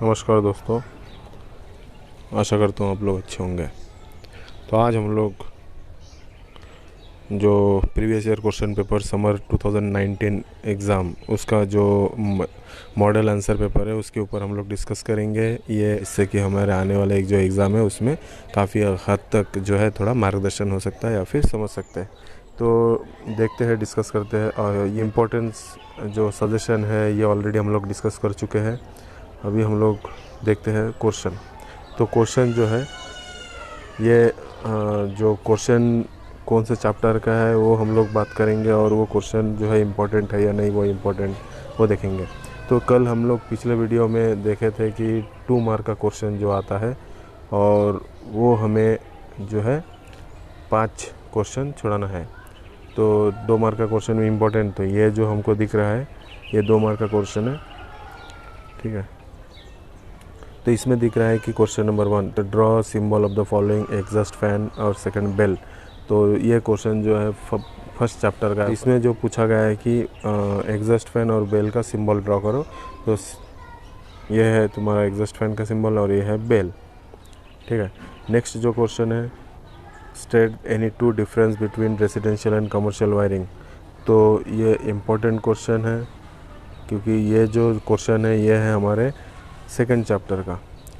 नमस्कार दोस्तों, आशा करता हूँ आप लोग अच्छे होंगे। तो आज हम लोग जो previous year question paper summer 2019 exam उसका जो मॉडल आंसर पेपर है उसके ऊपर हम लोग डिस्कस करेंगे। ये इससे कि हमारे आने वाले एक जो एग्ज़ाम है उसमें काफ़ी हद तक जो है थोड़ा मार्गदर्शन हो सकता है या फिर समझ सकते हैं। तो देखते हैं, डिस्कस करते हैं। और ये इम्पोर्टेंस जो सजेशन है ये ऑलरेडी हम लोग डिस्कस कर चुके हैं। अभी हम लोग देखते हैं क्वेश्चन। तो क्वेश्चन जो है ये जो क्वेश्चन कौन से चैप्टर का है वो हम लोग बात करेंगे, और वो क्वेश्चन जो है इम्पोर्टेंट है या नहीं वो इम्पोर्टेंट वो देखेंगे। तो कल हम लोग पिछले वीडियो में देखे थे कि 2 मार्क का क्वेश्चन जो आता है और वो हमें जो है 5 क्वेश्चन छुड़ाना है। तो 2 मार्क का क्वेश्चन भी इम्पोर्टेंट, तो ये जो हमको दिख रहा है ये 2 मार्क का क्वेश्चन है, ठीक है। तो इसमें दिख रहा है कि क्वेश्चन नंबर 1, तो draw symbol of the following exhaust fan और सेकंड बेल। तो ये क्वेश्चन जो है फर्स्ट चैप्टर का, इसमें जो पूछा गया है कि एग्जॉस्ट फैन और बेल का सिंबल ड्रॉ करो। तो ये है तुम्हारा एग्जॉस्ट फैन का सिंबल और ये है बेल, ठीक है। नेक्स्ट जो क्वेश्चन है, state any 2 difference between residential and commercial wiring. तो ये इम्पोर्टेंट क्वेश्चन है क्योंकि ये जो क्वेश्चन है ये है हमारे सेकंड चैप्टर का।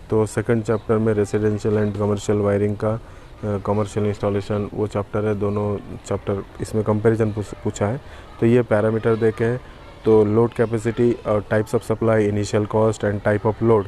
तो सेकंड चैप्टर में रेजिडेंशियल एंड कमर्शियल वायरिंग का कमर्शियल इंस्टॉलेशन वो चैप्टर है, दोनों चैप्टर इसमें कंपैरिजन पूछा है। तो ये पैरामीटर देखे हैं, तो लोड कैपेसिटी और types of supply, initial cost and type of load.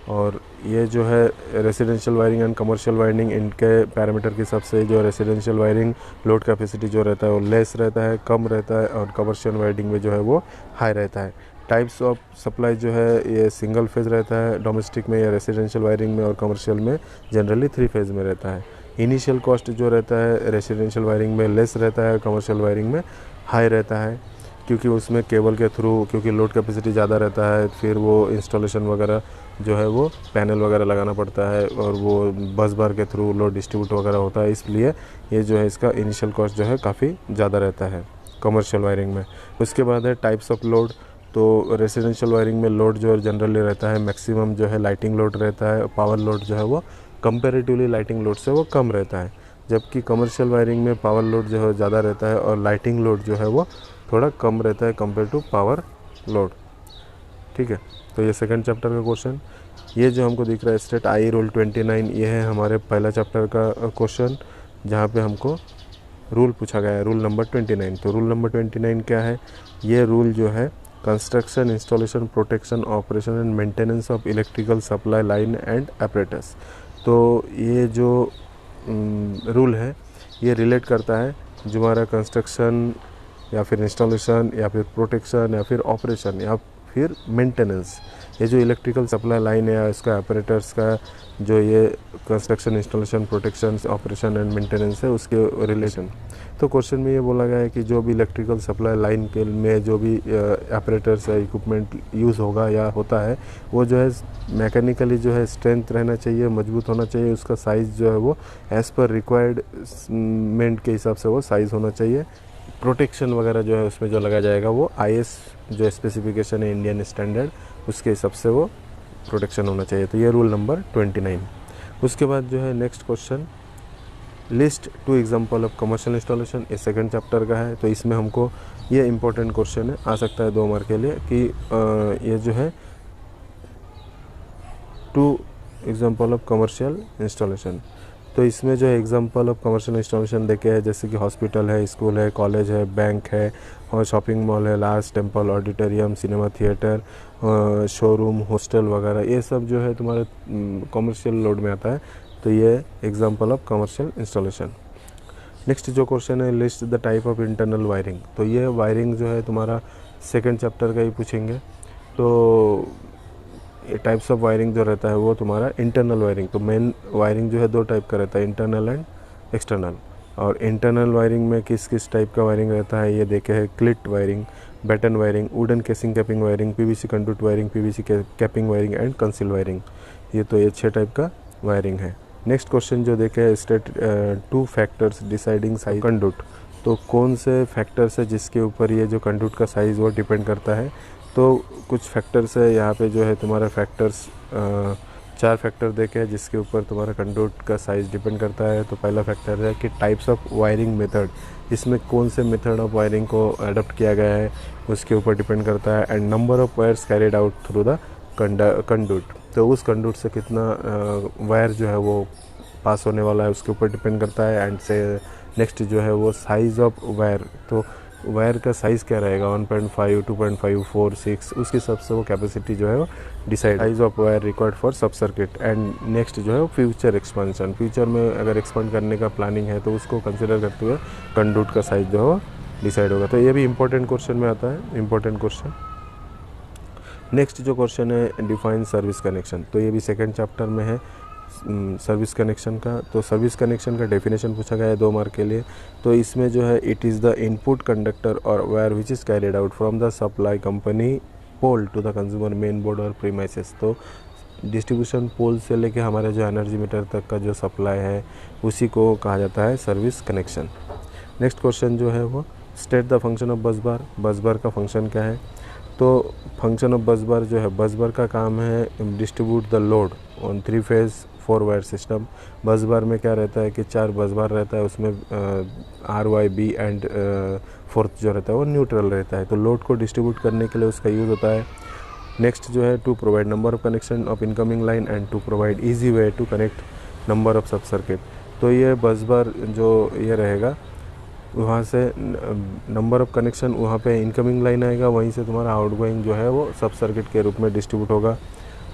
और ये जो है residential wiring and commercial wiring, इनके पैरामीटर के हिसाब से जो रेजिडेंशियल वायरिंग लोड कैपेसिटी जो रहता है वो लेस रहता है, कम रहता है, और कमर्शियल वायरिंग में जो है वो हाई रहता है। टाइप्स ऑफ सप्लाई जो है ये सिंगल फेज़ रहता है डोमेस्टिक में या रेजिडेंशियल वायरिंग में, और कमर्शियल में जनरली 3 फेज़ में रहता है। इनिशियल कॉस्ट जो रहता है रेजिडेंशियल वायरिंग में लेस रहता है, कमर्शियल वायरिंग में हाई रहता है, क्योंकि उसमें केबल के थ्रू, क्योंकि लोड कैपेसिटी ज़्यादा रहता है, फिर वो इंस्टॉलेशन वगैरह जो है वो पैनल वगैरह लगाना पड़ता है, और वो बस बार के थ्रू लोड डिस्ट्रीब्यूट वगैरह होता है, इसलिए ये जो है इसका इनिशियल कॉस्ट जो है काफ़ी ज़्यादा रहता है कमर्शियल वायरिंग में। उसके बाद है टाइप्स ऑफ लोड। तो रेजिडेंशियल वायरिंग में लोड जो जनरली रहता है मैक्सिमम जो है लाइटिंग लोड रहता है, पावर लोड जो है वो कंपैरेटिवली लाइटिंग लोड से वो कम रहता है, जबकि कमर्शियल वायरिंग में पावर लोड जो है ज़्यादा रहता है और लाइटिंग लोड जो है वो थोड़ा कम रहता है कंपेयर टू पावर लोड, ठीक है। तो ये सेकंड चैप्टर का क्वेश्चन। ये जो हमको दिख रहा है स्टेट आई रूल 29, ये है हमारे पहला चैप्टर का क्वेश्चन, जहाँ पे हमको रूल पूछा गया है, रूल नंबर 29। तो रूल नंबर 29 क्या है? ये रूल जो है construction, installation, protection, operation and maintenance of electrical supply line and apparatus। तो ये जो रूल है ये रिलेट करता है जो हमारा कंस्ट्रक्शन या फिर इंस्टॉलेशन या फिर प्रोटेक्शन या फिर ऑपरेशन या फिर मेंटेनेंस, ये जो इलेक्ट्रिकल सप्लाई लाइन है या इसका apparatus का जो ये construction, installation, protection, operation and maintenance है उसके रिलेशन। तो क्वेश्चन में ये बोला गया है कि जो भी इलेक्ट्रिकल सप्लाई लाइन के में जो भी apparatus या इक्विपमेंट यूज़ होगा या होता है वो जो है मैकेनिकली जो है स्ट्रेंथ रहना चाहिए, मजबूत होना चाहिए, उसका साइज़ जो है वो एज़ पर रिक्वायर्डमेंट के हिसाब से वो साइज़ होना चाहिए। प्रोटेक्शन वगैरह जो है उसमें जो लगाया जाएगा वो IS जो स्पेसिफिकेशन है इंडियन स्टैंडर्ड उसके हिसाब से वो प्रोटेक्शन होना चाहिए। तो ये रूल नंबर 29। उसके बाद जो है next question, list 2 example of commercial installation, ये सेकंड चैप्टर का है। तो इसमें हमको ये इंपॉर्टेंट क्वेश्चन है, आ सकता है 2 मार्क के लिए, कि ये जो है 2 एग्जांपल ऑफ कमर्शियल इंस्टॉलेशन। तो इसमें जो है एग्जांपल ऑफ कमर्शियल इंस्टॉलेशन देखे हैं, जैसे कि हॉस्पिटल है, स्कूल है, कॉलेज है, बैंक है, और शॉपिंग मॉल है, large temple, auditorium, cinema theatre, showroom, hostel वगैरह, ये सब जो है तुम्हारे कमर्शियल लोड में आता है। तो ये example of commercial installation. Next जो क्वेश्चन है, list the type of internal wiring. तो ये वायरिंग जो है तुम्हारा सेकंड चैप्टर का ही पूछेंगे। तो ये टाइप्स ऑफ वायरिंग जो रहता है वो तुम्हारा इंटरनल वायरिंग, तो मेन वायरिंग जो है 2 टाइप का रहता है, इंटरनल एंड एक्सटर्नल। और इंटरनल वायरिंग में किस किस टाइप का वायरिंग रहता है ये देखे है, cleat wiring, batten wiring, wooden casing capping wiring, PVC conduct wiring, PVC capping wiring and conceal wiring. ये तो ये 6 टाइप का वायरिंग है। नेक्स्ट क्वेश्चन जो देखे है, state 2 factors deciding size conduct. तो कौन से फैक्टर्स है जिसके ऊपर ये जो कंडक्ट का साइज़ वो डिपेंड करता है, तो कुछ फैक्टर्स है यहाँ पे जो है तुम्हारा फैक्टर्स 4 फैक्टर देखे हैं जिसके ऊपर तुम्हारा कंडक्ट का साइज़ डिपेंड करता है। तो पहला फैक्टर है कि टाइप्स ऑफ वायरिंग मेथड, इसमें कौन से मेथड ऑफ वायरिंग को अडॉप्ट किया गया है उसके ऊपर डिपेंड करता है। And number of wires carried out through the conduct, तो उस कंडक्ट से कितना वायर जो है वो पास होने वाला है उसके ऊपर डिपेंड करता है। एंड से नेक्स्ट जो है वो साइज़ ऑफ वायर, तो वायर का साइज़ क्या रहेगा 1.5, 2.5, 4, 6, उसके हिसाब से वो कैपेसिटी जो है वो decide. Size of wire required for सब सर्किट। एंड नेक्स्ट जो है वो फ्यूचर एक्सपेंशन, फ्यूचर में अगर एक्सपेंड करने का प्लानिंग है तो उसको कंसिडर करते हुए कंडक्ट का साइज़ जो है वो डिसाइड होगा। तो ये भी इंपॉर्टेंट क्वेश्चन में आता है, इंपॉर्टेंट क्वेश्चन। नेक्स्ट जो क्वेश्चन है डिफाइन सर्विस कनेक्शन, तो ये भी सेकेंड चैप्टर में है सर्विस कनेक्शन का। तो सर्विस कनेक्शन का डेफिनेशन पूछा गया है 2 मार्क के लिए। तो इसमें जो है it is the input conductor और wire which is carried out from the supply company pole to the consumer main board और प्रीमाइसेस। तो डिस्ट्रीब्यूशन पोल से लेके हमारे जो एनर्जी मीटर तक का जो सप्लाई है उसी को कहा जाता है सर्विस कनेक्शन। नेक्स्ट क्वेश्चन जो है वो स्टेट द फंक्शन ऑफ बस बार, बस बार का फंक्शन क्या है। तो फंक्शन ऑफ बस बार जो है, बस बार का काम है distribute the load on 3 phase 4 wire system. बस बार में क्या रहता है कि 4 बस बार रहता है, उसमें RYB एंड फोर्थ जो रहता है वो न्यूट्रल रहता है। तो लोड को डिस्ट्रीब्यूट करने के लिए उसका यूज़ होता है। नेक्स्ट जो है to provide number of connection of incoming line and to provide easy way to connect number of sub circuit. तो ये बस बार जो ये रहेगा वहाँ से नंबर ऑफ कनेक्शन, वहाँ पे इनकमिंग लाइन आएगा, वहीं से तुम्हारा आउटगोइंग जो है वो सब सर्किट के रूप में डिस्ट्रीब्यूट होगा,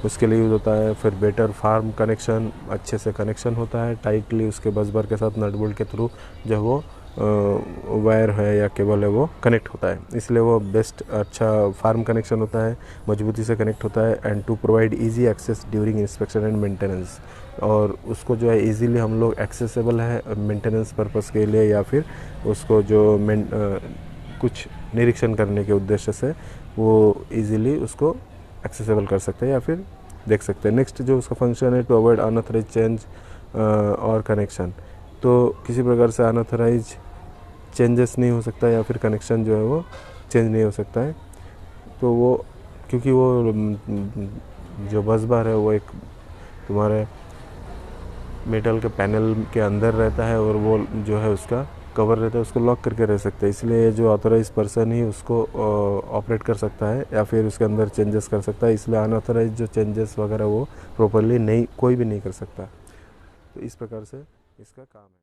उसके लिए यूज़ होता है। फिर बेटर फार्म कनेक्शन, अच्छे से कनेक्शन होता है टाइटली उसके बस बार के साथ नट बोल्ट के थ्रू जो वो वायर है या केबल है वो कनेक्ट होता है, इसलिए वो बेस्ट अच्छा फार्म कनेक्शन होता है, मजबूती से कनेक्ट होता है। And to provide easy access during inspection and maintenance, और उसको जो है इजीली हम लोग एक्सेसिबल है मेंटेनेंस पर्पस के लिए या फिर उसको जो कुछ निरीक्षण करने के उद्देश्य से वो इजीली उसको एक्सेसिबल कर सकते हैं या फिर देख सकते हैं। नेक्स्ट जो उसका फंक्शन है टू अवॉइड अनऑथराइज चेंज और कनेक्शन, तो किसी प्रकार से अनऑथराइज चेंजेस नहीं हो सकता या फिर कनेक्शन जो है वो चेंज नहीं हो सकता है। तो वो क्योंकि वो जो बस बार है वो एक तुम्हारे मेटल के पैनल के अंदर रहता है और वो जो है उसका कवर रहता है, उसको लॉक करके रह सकते हैं, इसलिए जो ऑथराइज पर्सन ही उसको ऑपरेट कर सकता है या फिर उसके अंदर चेंजेस कर सकता है, इसलिए अनऑथराइज जो चेंजेस वगैरह वो प्रॉपरली नहीं कोई भी नहीं कर सकता। तो इस प्रकार से इसका काम है।